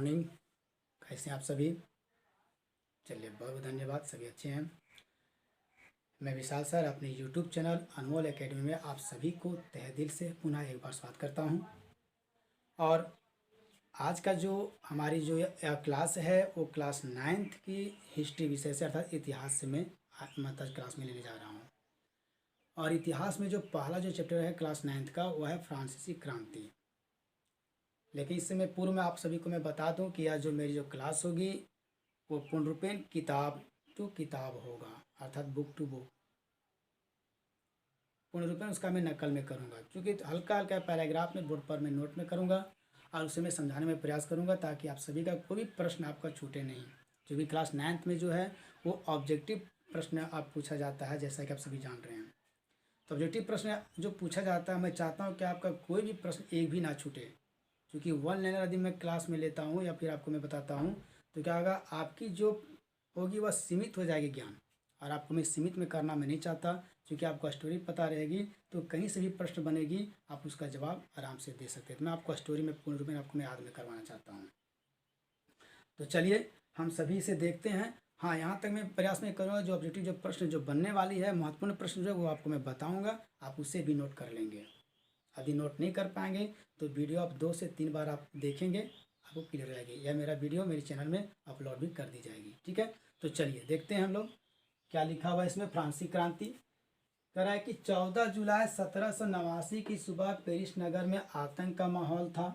Morning. कैसे हैं आप सभी? चलिए, बहुत बहुत धन्यवाद, सभी अच्छे हैं। मैं विशाल सर अपने यूट्यूब चैनल अनमोल एकेडमी में आप सभी को तहे दिल से पुनः एक बार स्वागत करता हूं। और आज का जो हमारी जो क्लास है वो क्लास 9th की हिस्ट्री विषय से अर्थात इतिहास से मैं मतलब क्लास में लेने जा रहा हूँ। और इतिहास में जो पहला जो चैप्टर है क्लास 9th का वो है फ्रांसीसी क्रांति। लेकिन इससे मैं पूर्व में आप सभी को मैं बता दूं कि यह जो मेरी जो क्लास होगी वो पूर्ण रूपेण किताब टू किताब होगा, अर्थात बुक टू बुक पूर्ण रूपेण उसका मैं नकल में करूँगा, क्योंकि हल्का हल्का पैराग्राफ में बोर्ड पर मैं नोट में करूँगा और उसे मैं समझाने में प्रयास करूँगा ताकि आप सभी का कोई भी प्रश्न आपका छूटे नहीं। क्योंकि क्लास 9th में जो है वो ऑब्जेक्टिव प्रश्न आप पूछा जाता है, जैसा कि आप सभी जान रहे हैं। तो ऑब्जेक्टिव प्रश्न जो पूछा जाता है, मैं चाहता हूँ कि आपका कोई भी प्रश्न एक भी ना छूटे। क्योंकि वन लाइनर यदि मैं क्लास में लेता हूँ या फिर आपको मैं बताता हूँ तो क्या होगा, आपकी जो होगी वह सीमित हो जाएगी ज्ञान। और आपको मैं सीमित में करना मैं नहीं चाहता, क्योंकि आपको स्टोरी पता रहेगी तो कहीं से भी प्रश्न बनेगी आप उसका जवाब आराम से दे सकते हैं। तो मैं आपको स्टोरी में पूर्ण रूप में आपको मैं याद में करवाना चाहता हूँ। तो चलिए हम सभी इसे देखते हैं। हाँ, यहाँ तक मैं प्रयास में करूँगा जो ऑब्जेक्टिव जो प्रश्न जो बनने वाली है, महत्वपूर्ण प्रश्न जो है वो आपको मैं बताऊँगा, आप उसे भी नोट कर लेंगे। यदि नोट नहीं कर पाएंगे तो वीडियो आप 2 से 3 बार आप देखेंगे, आपको क्लियर रहेगी। यह मेरा वीडियो मेरे चैनल में अपलोड भी कर दी जाएगी, ठीक है। तो चलिए देखते हैं हम लोग क्या लिखा हुआ है इसमें। फ्रांसीसी क्रांति कह रहा है कि 14 जुलाई 1789 की सुबह पेरिस नगर में आतंक का माहौल था।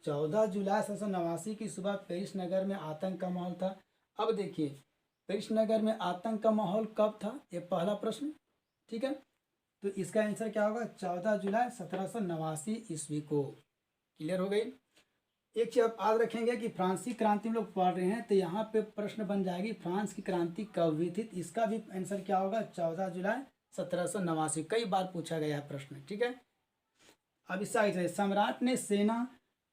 14 जुलाई 1789 की सुबह पेरिस नगर में आतंक का माहौल था। अब देखिए, पेरिस नगर में आतंक का माहौल कब था, ये पहला प्रश्न, ठीक है। तो इसका आंसर क्या होगा, 14 जुलाई 1789 ईस्वी को। क्लियर हो गई। एक चीज आप याद रखेंगे कि फ्रांसीसी क्रांति में लोग पढ़ रहे हैं तो यहाँ पे प्रश्न बन जाएगी फ्रांस की क्रांति कब हुई थी। इसका भी आंसर क्या होगा, 14 जुलाई 1789। कई बार पूछा गया है प्रश्न, ठीक है। अब इसका आगे, सम्राट ने सेना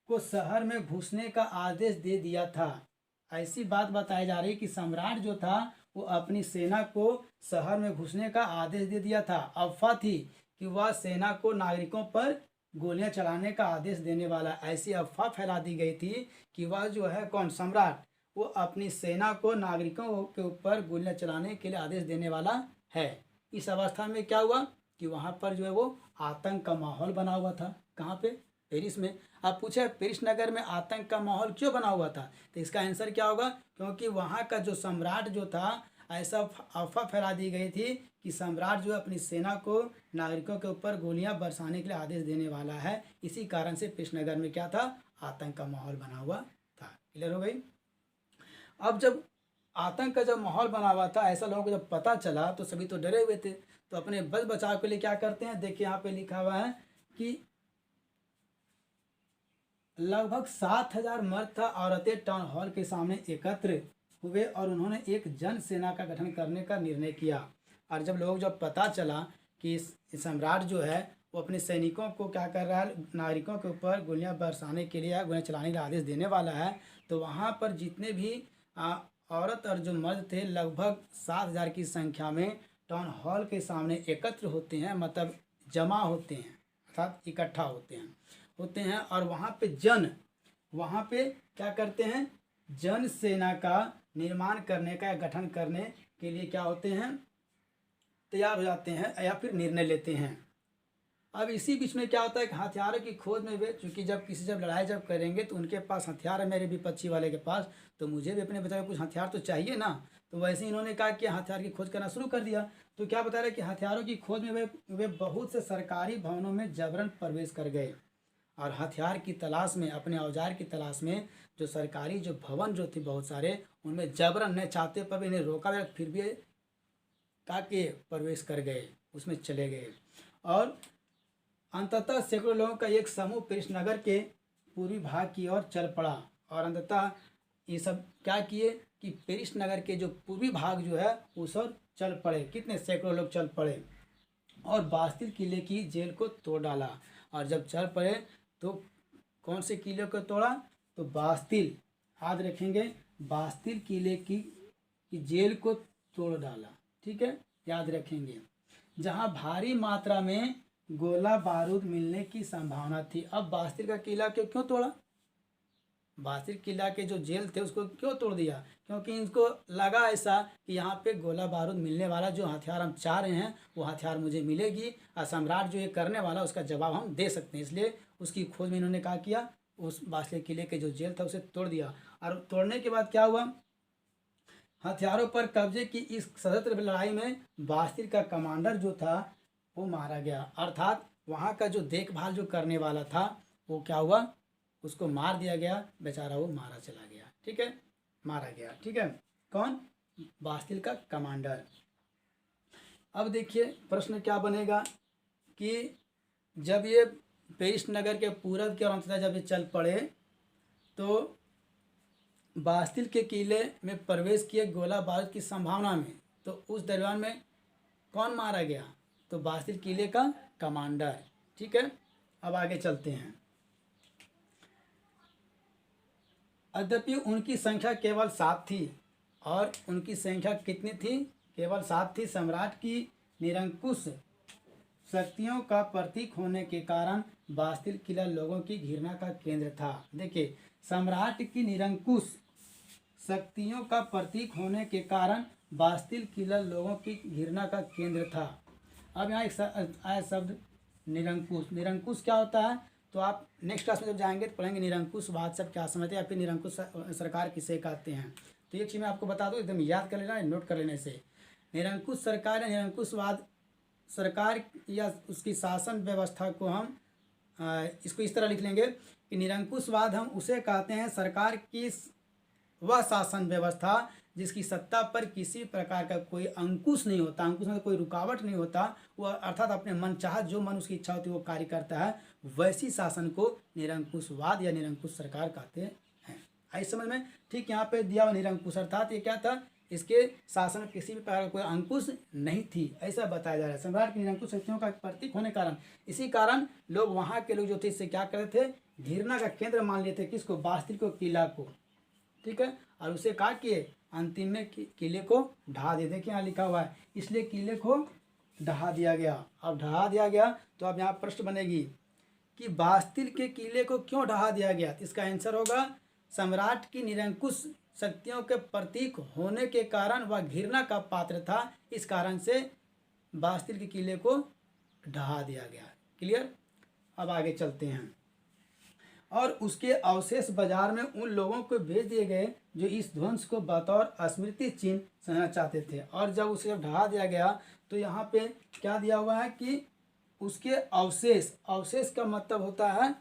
को शहर में घुसने का आदेश दे दिया था। ऐसी बात बताई जा रही कि सम्राट जो था वो अपनी सेना को शहर में घुसने का आदेश दे दिया था। अफवाह थी कि वह सेना को नागरिकों पर गोलियां चलाने का आदेश देने वाला। ऐसी अफवाह फैला दी गई थी कि वह जो है कौन, सम्राट, वो अपनी सेना को नागरिकों के ऊपर गोलियां चलाने के लिए आदेश देने वाला है। इस अवस्था में क्या हुआ कि वहाँ पर जो है वो आतंक का माहौल बना हुआ था। कहाँ पे, पेरिस में। आप पूछे पेरिस नगर में आतंक का माहौल क्यों बना हुआ था, तो इसका आंसर क्या होगा, क्योंकि वहाँ का जो सम्राट जो था, ऐसा अफवाह फैला दी गई थी कि सम्राट जो अपनी सेना को नागरिकों के ऊपर गोलियां बरसाने के लिए आदेश देने वाला है। इसी कारण से पेरिस नगर में क्या था, आतंक का माहौल बना हुआ था। क्लियर हो गई। अब जब आतंक का जब माहौल बना हुआ था, ऐसा लोगों को जब पता चला तो सभी तो डरे हुए थे। तो अपने बच बचाव के लिए क्या करते हैं, देखिए यहाँ पे लिखा हुआ है कि लगभग 7,000 मर्द था औरतें टाउन हॉल के सामने एकत्र हुए और उन्होंने एक जन सेना का गठन करने का निर्णय किया। और जब लोग जब पता चला कि सम्राट जो है वो अपने सैनिकों को क्या कर रहा है, नागरिकों के ऊपर गोलियां बरसाने के लिए, गोलियां चलाने का आदेश देने वाला है, तो वहाँ पर जितने भी औरत और जो मर्द थे लगभग 7,000 की संख्या में टाउन हॉल के सामने एकत्र होते हैं, मतलब जमा होते हैं, अर्थात इकट्ठा होते हैं। और वहाँ पे क्या करते हैं, जन सेना का निर्माण करने का, गठन करने के लिए क्या होते हैं, तैयार हो जाते हैं या फिर निर्णय लेते हैं। अब इसी बीच में क्या होता है कि हथियारों की खोज में वे, चूँकि जब लड़ाई जब करेंगे तो उनके पास हथियार है, मेरे विपक्षी वाले के पास, तो मुझे भी अपने बचाव में कुछ हथियार तो चाहिए ना। तो वैसे ही इन्होंने कहा कि हथियार की खोज करना शुरू कर दिया। तो क्या बता रहे कि हथियारों की खोज में वे बहुत से सरकारी भवनों में जबरन प्रवेश कर गए और हथियार की तलाश में, अपने औजार की तलाश में जो सरकारी जो भवन जो थे बहुत सारे, उनमें जबरन न चाहते पर भी इन्हें रोका गया, फिर भी ताकि प्रवेश कर गए, उसमें चले गए। और अंततः सैकड़ों लोगों का एक समूह पेरिस नगर के पूर्वी भाग की ओर चल पड़ा। और अंततः ये सब क्या किए कि पेरिस नगर के जो पूर्वी भाग जो है उस ओर चल पड़े। कितने, सैकड़ों लोग चल पड़े और बास्तिल किले की जेल को तोड़ डाला। और जब चल पड़े तो कौन से किले को तोड़ा, तो बास्तिल, याद रखेंगे, बास्तिल किले की जेल को तोड़ डाला, ठीक है, याद रखेंगे, जहां भारी मात्रा में गोला बारूद मिलने की संभावना थी। अब बास्तिल का किला क्यों तोड़ा, बासिर किला के जो जेल थे उसको क्यों तोड़ दिया? क्योंकि इनको लगा ऐसा कि यहाँ पे गोला बारूद मिलने वाला, जो हथियार हम चाह रहे हैं वो हथियार मुझे मिलेगी और सम्राट जो ये करने वाला उसका जवाब हम दे सकते हैं। इसलिए उसकी खोज में इन्होंने क्या किया, उस बासिर किले के जो जेल था उसे तोड़ दिया। और तोड़ने के बाद क्या हुआ, हथियारों पर कब्जे की इस सशस्त्र लड़ाई में बासिर का कमांडर जो था वो मारा गया। अर्थात वहाँ का जो देखभाल जो करने वाला था वो क्या हुआ, उसको मार दिया गया, बेचारा वो मारा चला गया। ठीक है, मारा गया। ठीक है, कौन? बासिल का कमांडर। अब देखिए प्रश्न क्या बनेगा कि जब ये पेरिस नगर के पूरब की ओर अंततः जब ये चल पड़े तो बासिल के किले में प्रवेश किए गोला बारूद की संभावना में, तो उस दरमियान में कौन मारा गया? तो बासिल किले का कमांडर। ठीक है, अब आगे चलते हैं। यद्यपि उनकी संख्या केवल 7 थी, और उनकी संख्या कितनी थी? केवल 7 थी। सम्राट की निरंकुश शक्तियों का प्रतीक होने के कारण बासिल किला लोगों की घृणा का केंद्र था। देखिए, सम्राट की निरंकुश शक्तियों का प्रतीक होने के कारण बासिल किला लोगों की घृणा का केंद्र था। अब यहाँ एक आया शब्द निरंकुश। निरंकुश क्या होता है? तो आप नेक्स्ट क्लास में जब जाएंगे तो पढ़ेंगे निरंकुशवाद सब क्या समझते हैं, या फिर निरंकुश सरकार किसे कहते हैं। तो एक चीज़ मैं आपको बता दूं, एकदम याद कर लेना, नोट कर लेने से। निरंकुश सरकार या निरंकुशवाद सरकार या उसकी शासन व्यवस्था को हम इसको इस तरह लिख लेंगे कि निरंकुशवाद हम उसे कहते हैं सरकार की वह शासन व्यवस्था जिसकी सत्ता पर किसी प्रकार का कोई अंकुश नहीं होता, अंकुश में कोई रुकावट नहीं होता, वह अर्थात अपने मन चाह जो मन उसकी इच्छा होती है वो कार्य करता है, वैसी शासन को निरंकुशवाद या निरंकुश सरकार कहते हैं। आई समझ में? ठीक, यहाँ पे दिया हुआ निरंकुश अर्थात ये क्या था, इसके शासन में किसी भी प्रकार का कोई अंकुश नहीं थी, ऐसा बताया जा रहा है। सम्राट की निरंकुश शक्तियों का प्रतीक होने कारण, इसी कारण लोग वहाँ के लोग जो थे इससे क्या करते थे, घृणा का केंद्र मान लेते किसको? बासिल को, किला को। ठीक है, और उसे क्या किए, अंतिम में किले को ढहा दे। देखिए यहाँ लिखा हुआ है, इसलिए किले को ढहा दिया गया। अब ढहा दिया गया तो अब यहाँ प्रश्न बनेगी कि बासिल के किले को क्यों ढहा दिया गया? तो इसका आंसर होगा सम्राट की निरंकुश शक्तियों के प्रतीक होने के कारण वह घृणा का पात्र था, इस कारण से बासिल के किले को ढहा दिया गया। क्लियर? अब आगे चलते हैं। और उसके अवशेष बाजार में उन लोगों को भेज दिए गए जो इस ध्वंस को बतौर स्मृति चिन्ह समझना चाहते थे। और जब उसे जब ढहा दिया गया तो यहाँ पे क्या दिया हुआ है कि उसके अवशेष, अवशेष का मतलब होता है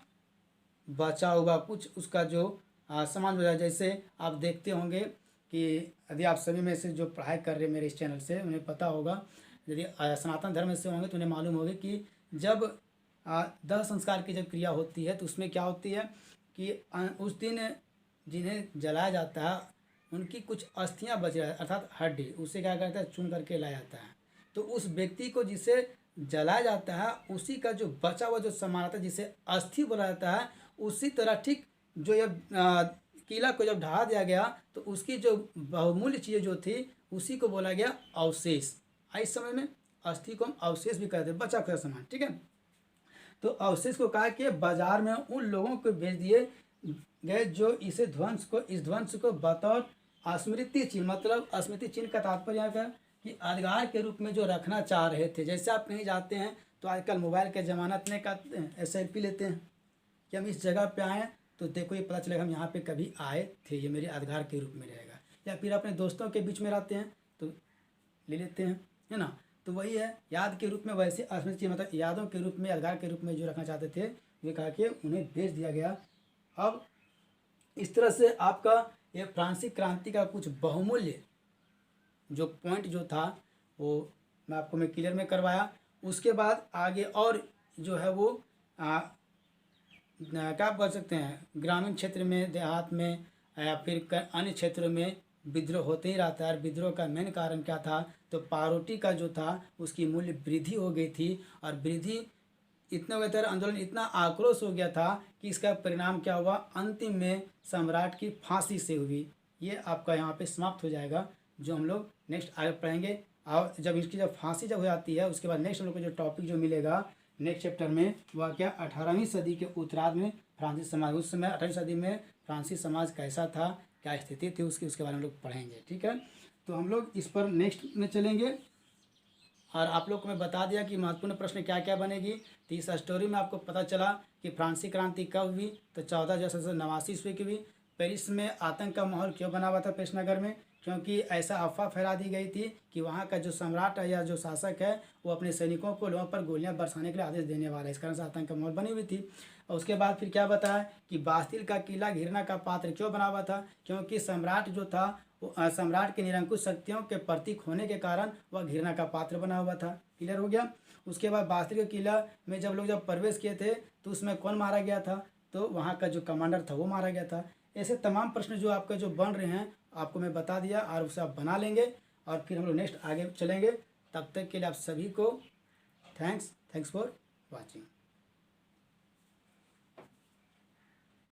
बचा हुआ कुछ, उसका जो सामान बचा। जैसे आप देखते होंगे कि यदि आप सभी में से जो पढ़ाई कर रहे हैं मेरे इस चैनल से, उन्हें पता होगा, यदि सनातन धर्म से होंगे तो उन्हें मालूम होगा कि जब दाह संस्कार की जब क्रिया होती है तो उसमें क्या होती है कि उस दिन जिन्हें जलाया जाता है उनकी कुछ अस्थियां बच रहा है, अर्थात हड्डी, उसे क्या करता है, चुन करके लाया जाता है। तो उस व्यक्ति को जिसे जलाया जाता है उसी का जो बचा हुआ जो सामान आता है जिसे अस्थि बोला जाता है, उसी तरह ठीक जो ये किला को जब ढहा दिया गया तो उसकी जो बहुमूल्य चीज़ें जो थी उसी को बोला गया अवशेष। इस समय में अस्थि को हम अवशेष भी कहते हैं, बचा खुचा सामान। ठीक है, तो अवशेष को कहा कि बाजार में उन लोगों को भेज दिए गए जो इस ध्वंस को बतौर स्मृति चिन्ह, मतलब स्मृति चिन्ह का तात्पर्य है कि यादगार के रूप में जो रखना चाह रहे थे। जैसे आप कहीं जाते हैं तो आजकल मोबाइल के ज़माना इतने का सेल्फी लेते हैं कि हम इस जगह पे आए तो देखो ये पता चलेगा हम यहाँ पे कभी आए थे, ये मेरे यादगार के रूप में रहेगा। या फिर अपने दोस्तों के बीच में रहते हैं तो ले लेते हैं, है ना। तो वही है याद के रूप में, वैसे स्मृति मतलब यादों के रूप में, यादगार के रूप में जो रखना चाहते थे वे कहा कि उन्हें भेज दिया गया। अब इस तरह से आपका ये फ्रांसीसी क्रांति का कुछ बहुमूल्य जो पॉइंट जो था वो मैं क्लियर में करवाया। उसके बाद आगे और जो है वो क्या बोल सकते हैं, ग्रामीण क्षेत्र में, देहात में या फिर अन्य क्षेत्रों में विद्रोह होते ही रहता है। विद्रोह का मेन कारण क्या था, तो पावरोटी का जो था उसकी मूल्य वृद्धि हो गई थी, और वृद्धि इतना हो गया था, आंदोलन इतना आक्रोश हो गया था कि इसका परिणाम क्या हुआ, अंतिम में सम्राट की फांसी से हुई। ये आपका यहाँ पे समाप्त हो जाएगा, जो हम लोग नेक्स्ट आगे पढ़ेंगे। और जब इसकी जब फांसी जब हो जाती है उसके बाद नेक्स्ट हम लोग को जो टॉपिक जो मिलेगा नेक्स्ट चैप्टर में वह क्या, 18वीं सदी के उत्तरार्ध में फ्रांसीसी समाज, उस समय 18वीं सदी में फ्रांसीसी समाज कैसा था, क्या स्थिति थी उसकी, उसके बारे में लोग पढ़ेंगे। ठीक है, तो हम लोग इस पर नेक्स्ट में चलेंगे। और आप लोग को मैं बता दिया कि महत्वपूर्ण प्रश्न क्या क्या बनेगी। तो इस स्टोरी में आपको पता चला कि फ्रांसीसी क्रांति कब हुई, तो 14 ईस्वी की हुई। पेरिस में आतंक का माहौल क्यों बना हुआ था पेशनगर में, क्योंकि ऐसा अफवाह फैला दी गई थी कि वहाँ का जो सम्राट है या जो शासक है वो अपने सैनिकों को लोगों पर गोलियां बरसाने के लिए आदेश देने वाला है। इस कारण से आतंक का माहौल बनी हुई थी। और उसके बाद फिर क्या बताया कि बास्तिल का किला घिरना का पात्र क्यों बना हुआ था, क्योंकि सम्राट जो था वो सम्राट के निरंकुश शक्तियों के प्रतीक होने के कारण वह घृणा का पात्र बना हुआ था। क्लियर हो गया। उसके बाद बास्तिल के किला में जब प्रवेश किए थे तो उसमें कौन मारा गया था, तो वहाँ का जो कमांडर था वो मारा गया था। ऐसे तमाम प्रश्न जो आपके जो बन रहे हैं आपको मैं बता दिया, और उसे आप बना लेंगे और फिर हम लोग नेक्स्ट आगे चलेंगे। तब तक के लिए आप सभी को थैंक्स फॉर वॉचिंग।